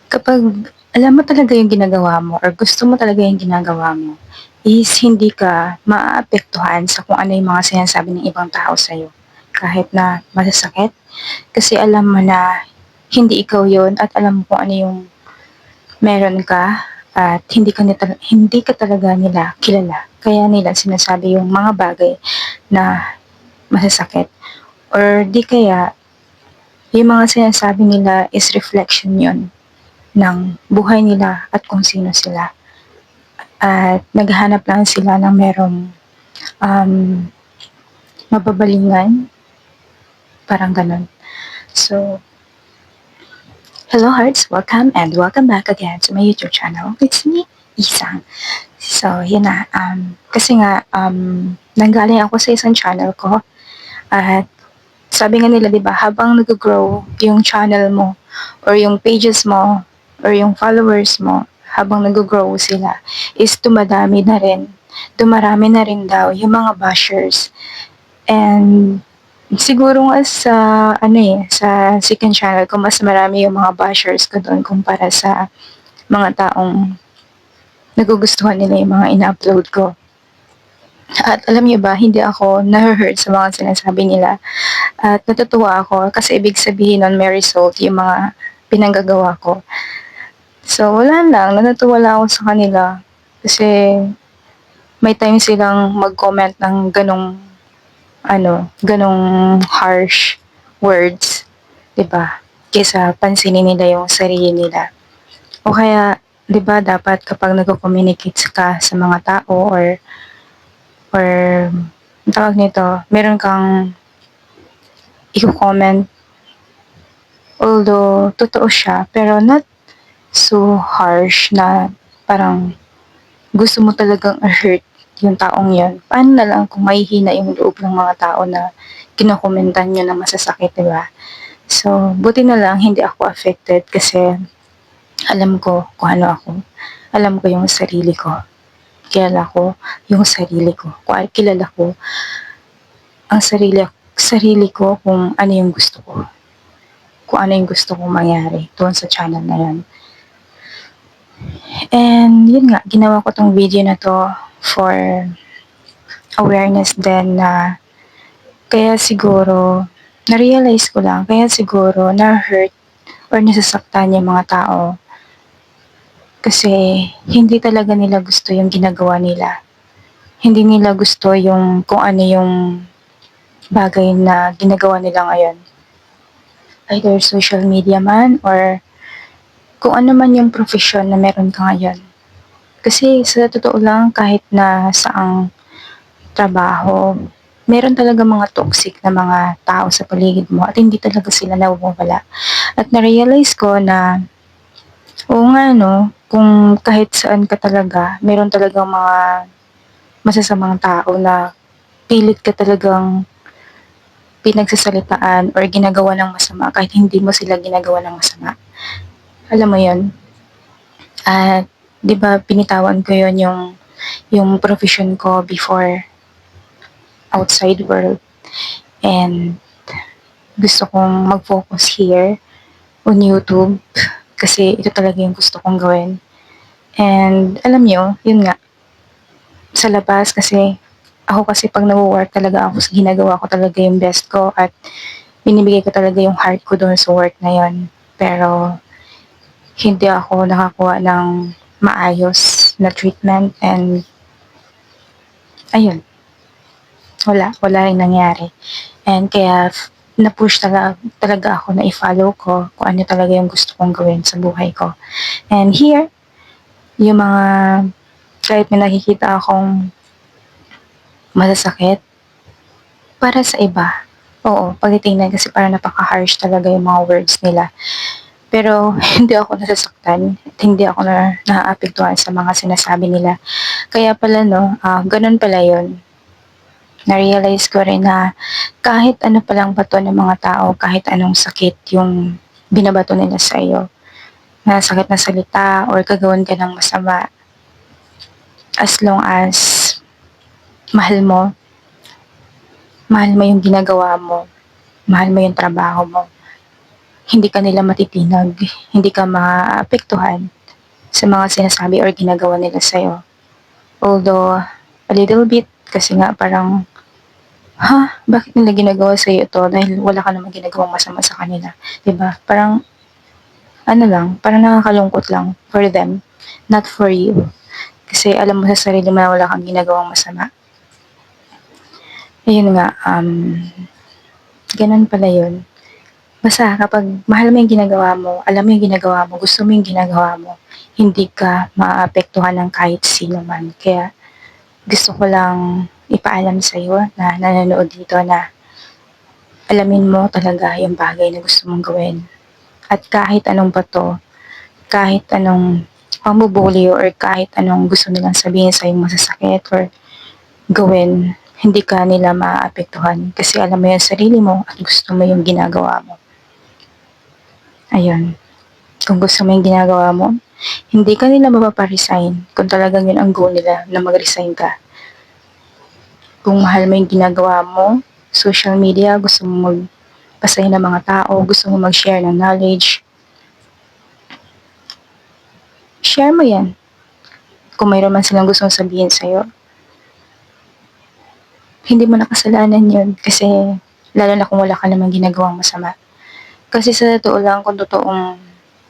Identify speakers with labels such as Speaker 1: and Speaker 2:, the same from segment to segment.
Speaker 1: Kapag alam mo talaga yung ginagawa mo or gusto mo talaga yung ginagawa mo, is hindi ka maaapektuhan sa kung ano yung mga sinasabi ng ibang tao sa'yo. Kahit na masasakit, kasi alam mo na hindi ikaw yun at alam mo kung ano yung meron ka at hindi ka talaga nila kilala. Kaya nila sinasabi yung mga bagay na masasakit. Or di kaya, yung mga sinasabi nila is reflection yun ng buhay nila at kung sino sila. At naghahanap lang sila ng merong um, mababalingan, parang ganun. So, hello hearts, welcome and welcome back again to my YouTube channel. It's me, Isang. So, yun na. Kasi nga, nanggaling ako sa isang channel ko at sabi nga nila, di ba, habang nag-grow yung channel mo or yung pages mo or yung followers mo, habang nag-grow sila, is dumarami na rin daw yung mga bashers. And siguro nga sa second channel ko, mas marami yung mga bashers ko doon kumpara sa mga taong nagugustuhan nila yung mga ina-upload ko. At alam niyo ba, hindi ako na-hurt sa mga sinasabi nila. At natutuwa ako kasi ibig sabihin nun may result yung mga pinanggagawa ko. So, wala lang, natutuwa lang ako sa kanila kasi may time silang mag-comment ng ganong harsh words, 'di ba? Kaysa pansinin nila yung sarili nila. O kaya, 'di ba, dapat kapag nagko-communicate ka sa mga tao or ang tawag nito, meron kang i-comment, although totoo siya, pero not so harsh na parang gusto mo talagang hurt yung taong yun. Paano na lang kung mahihina yung loob ng mga tao na kinokomentan nyo na masasakit, di ba? So, buti na lang hindi ako affected kasi alam ko kung ano ako. Alam ko yung sarili ko. Kilala ko yung sarili ko. Kilala ko ang sarili ko kung ano yung gusto ko. Kung ano yung gusto kong mangyari doon sa channel na yun. And yun nga, ginawa ko tong video na to for awareness din na kaya siguro, na-realize ko lang, kaya siguro na-hurt or nasasaktan yung mga tao kasi hindi talaga nila gusto yung ginagawa nila. Hindi nila gusto yung kung ano yung bagay na ginagawa nila ngayon. Either social media man or kung ano man yung profession na meron ka ngayon. Kasi sa totoo lang, kahit na saang trabaho, meron talaga mga toxic na mga tao sa paligid mo at hindi talaga sila nawawala. At na-realize ko na, oo nga no, kung kahit saan ka talaga, meron talagang mga masasamang tao na pilit ka talagang pinagsasalitaan or ginagawa ng masama kahit hindi mo sila ginagawa ng masama. Alam mo yun? At 'di ba pinitawan ko yun yung profession ko before outside world and gusto kong mag-focus here on YouTube kasi ito talaga yung gusto kong gawin. And alam nyo, yun nga, sa labas kasi pag nag-work talaga ako, ginagawa ko talaga yung best ko at binibigay ko talaga yung heart ko doon sa work na yun. Pero hindi ako nakakuha ng maayos na treatment and ayun, wala ring nangyari. And kaya na-push talaga ako na i-follow ko kung ano talaga yung gusto kong gawin sa buhay ko. And here, yung mga kahit may nakikita akong masasakit para sa iba. Oo, pagtitingnan kasi parang napaka-harsh talaga yung mga words nila. Pero hindi ako nasasaktan at hindi ako naaapektuhan sa mga sinasabi nila. Kaya pala no, ganun pala yun. Na-realize ko rin na kahit ano palang bato ng mga tao, kahit anong sakit yung binabato nila sa iyo, na sakit na salita or gagawin ka ng masama, as long as mahal mo, mahal mo yung ginagawa mo, mahal mo yung trabaho mo, hindi ka nila matitinag, hindi ka maapektuhan sa mga sinasabi or ginagawa nila sa'yo. Although, a little bit, kasi nga parang, ha? Bakit nila ginagawa sa'yo ito? Dahil wala ka namang ginagawang masama sa kanila. 'Di ba? Parang, ano lang, parang nakakalungkot lang for them, not for you. Kasi alam mo sa sarili mo na wala kang ginagawang masama. Ayun nga, ganun pala yun. Basta kapag mahal mo yung ginagawa mo, alam mo yung ginagawa mo, gusto mo yung ginagawa mo, hindi ka maaapektuhan ng kahit sino man. Kaya gusto ko lang ipaalam sa'yo na nanonood dito na alamin mo talaga yung bagay na gusto mong gawin. At kahit anong bato, kahit anong pambubuli or kahit anong gusto nilang sabihin sa'yo masasakit or gawin, hindi ka nila maaapektuhan kasi alam mo yung sarili mo at gusto mo yung ginagawa mo. Ayun. Kung gusto mo yung ginagawa mo, hindi ka nila mapaparesign kung talagang yun ang goal nila na mag-resign ka. Kung mahal mo yung ginagawa mo, social media, gusto mo magpasaya ng mga tao, gusto mo mag-share ng knowledge, share mo yan. Kung mayroon man silang gustong sabihin sa'yo, hindi mo nakasalanan yun kasi lalo na kung wala ka namang ginagawang masama. Kasi sa totoo lang, kung totoong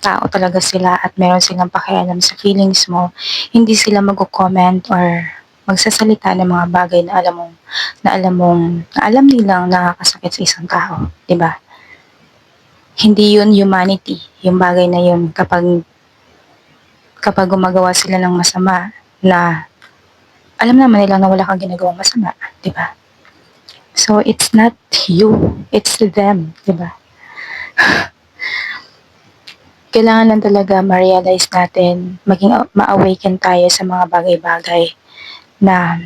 Speaker 1: tao talaga sila at meron silang pakialam sa feelings mo, hindi sila mag-comment or magsasalita ng mga bagay na alam nilang nakakasakit sa isang tao, 'di ba? Hindi yun humanity, yung bagay na yun kapag gumagawa sila ng masama na alam naman nila na wala kang ginagawang masama, 'di ba? So it's not you, it's them, 'di ba? Kailangan lang talaga ma-realize natin, maging ma-awaken tayo sa mga bagay-bagay na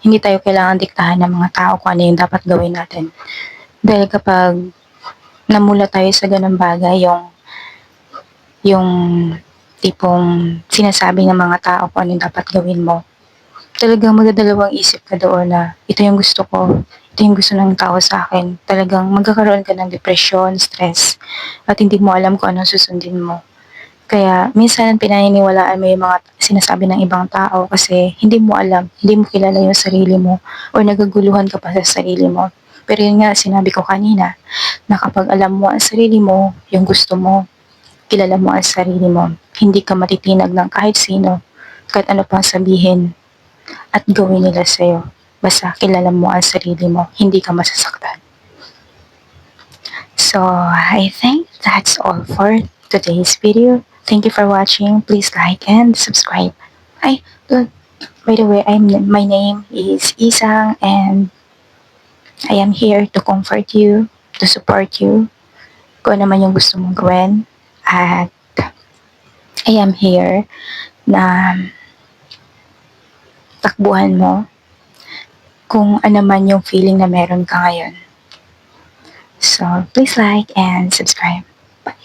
Speaker 1: hindi tayo kailangan diktahan ng mga tao kung ano yung dapat gawin natin. Dahil kapag namula tayo sa ganang bagay, yung tipong sinasabi ng mga tao kung ano yung dapat gawin mo, talagang magdadalawang isip ka doon na ito yung gusto ko, ito yung gusto ng tao sa akin. Talagang magkakaroon ka ng depression, stress, at hindi mo alam kung anong susundin mo. Kaya minsan pinaniniwalaan mo yung mga sinasabi ng ibang tao kasi hindi mo alam, hindi mo kilala yung sarili mo or nagaguluhan ka pa sa sarili mo. Pero yun nga, sinabi ko kanina, na kapag alam mo ang sarili mo, yung gusto mo, kilala mo ang sarili mo, hindi ka matitinag ng kahit sino, kahit ano pang sabihin at gawin nila sa'yo. Basta kilala mo ang sarili mo, hindi ka masasaktan. So, I think that's all for today's video. Thank you for watching. Please like and subscribe. By the way, my name is Isang and I am here to comfort you, to support you, kung ano man yung gusto mong gawin. At I am here na takbuhan mo kung ano man yung feeling na meron ka ngayon. So, please like and subscribe. Bye.